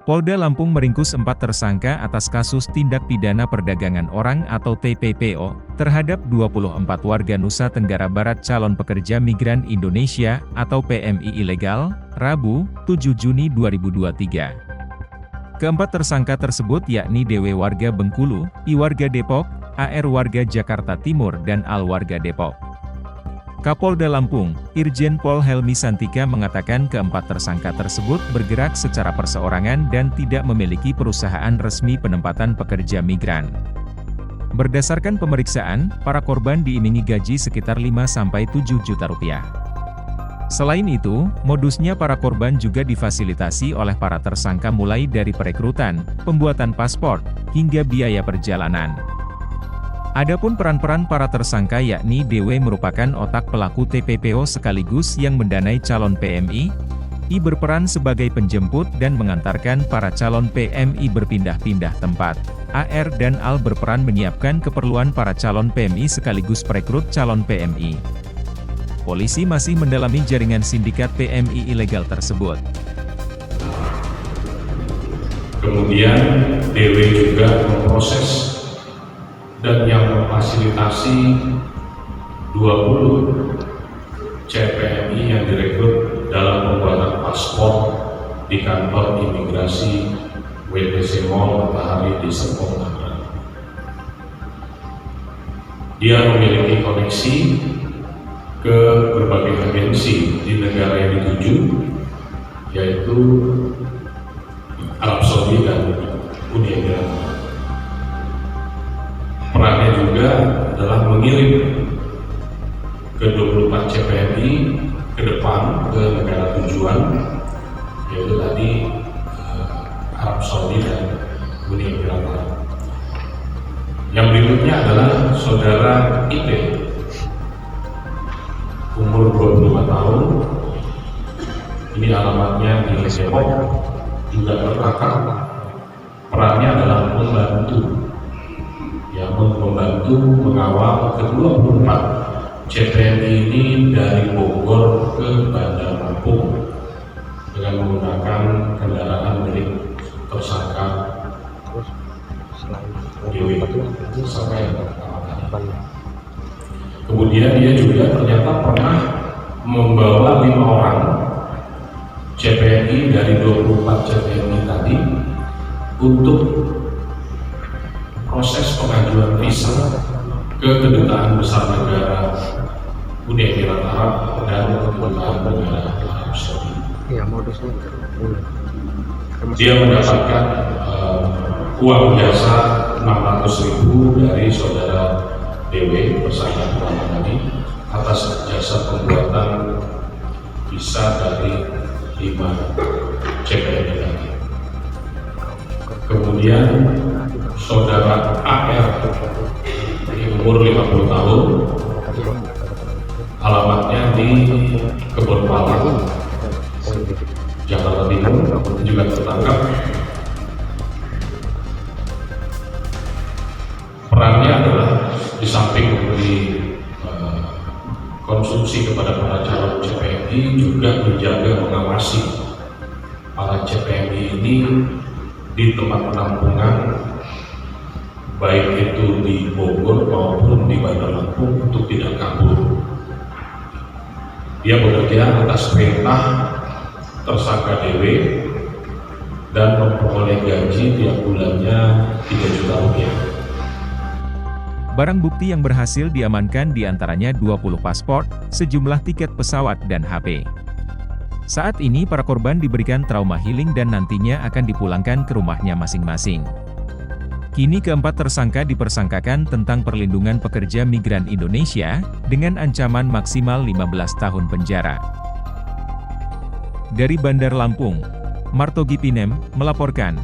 Polda Lampung meringkus 4 tersangka atas kasus tindak pidana perdagangan orang atau TPPO, terhadap 24 warga Nusa Tenggara Barat calon pekerja migran Indonesia atau PMI ilegal, Rabu, 7 Juni 2023. Keempat tersangka tersebut yakni DW warga Bengkulu, I warga Depok, AR warga Jakarta Timur dan AL warga Depok. Kapolda Lampung, Irjen Pol Helmi Santika mengatakan keempat tersangka tersebut bergerak secara perseorangan dan tidak memiliki perusahaan resmi penempatan pekerja migran. Berdasarkan pemeriksaan, para korban diiming-imingi gaji sekitar 5-7 juta rupiah. Selain itu, modusnya para korban juga difasilitasi oleh para tersangka mulai dari perekrutan, pembuatan paspor, hingga biaya perjalanan. Adapun peran-peran para tersangka yakni DW merupakan otak pelaku TPPO sekaligus yang mendanai calon PMI, I berperan sebagai penjemput dan mengantarkan para calon PMI berpindah-pindah tempat, AR dan AL berperan menyiapkan keperluan para calon PMI sekaligus perekrut calon PMI. Polisi masih mendalami jaringan sindikat PMI ilegal tersebut. Kemudian DW juga memproses dan yang memfasilitasi 20 CPMI yang direkrut dalam pembuatan paspor di kantor imigrasi WTC Mall Matahari di Serpong, Tangerang. Dia memiliki koneksi ke berbagai agensi di negara yang dituju, yaitu Arab Saudi dan Uni Emirat. Perannya juga adalah mengirim ke 24 CPMI ke depan ke negara tujuan, yaitu tadi Arab Saudi dan Uni Emirat. Yang berikutnya adalah saudara IP, umur 25 tahun, ini alamatnya di Depok, juga tertangkap. Perannya adalah membantu mengawal ke-24 CPMI ini dari Bogor ke Bandar Lampung dengan menggunakan kendaraan milik tersangka DW. Kemudian dia juga ternyata pernah membawa 5 orang CPMI dari 24 CPMI tadi untuk proses pengajuan visa ke kedutaan besar negara Uni Emirat Arab dan kedutaan negara Arab Saudi. Dia mendapatkan uang jasa 600.000 dari saudara DW tersangka pertama tadi atas jasa pembuatan visa dari 5 CPMI tadi. Kemudian saudara AR, umur 50 tahun, alamatnya di Kebon Pala, Jakarta Timur, juga tertangkap. Perannya adalah di samping memberi konsumsi kepada para calon CPMI, juga menjaga mengawasi para CPMI ini di tempat penampungan, baik itu di Bogor maupun di Bandar Lampung, untuk tidak kabur. Dia bekerja atas perintah tersangka DW dan memperoleh gaji tiap bulannya 3 juta rupiah. Barang bukti yang berhasil diamankan diantaranya 20 paspor, sejumlah tiket pesawat dan HP. Saat ini para korban diberikan trauma healing dan nantinya akan dipulangkan ke rumahnya masing-masing. Kini keempat tersangka dipersangkakan tentang perlindungan pekerja migran Indonesia, dengan ancaman maksimal 15 tahun penjara. Dari Bandar Lampung, Martogi Pinem, melaporkan.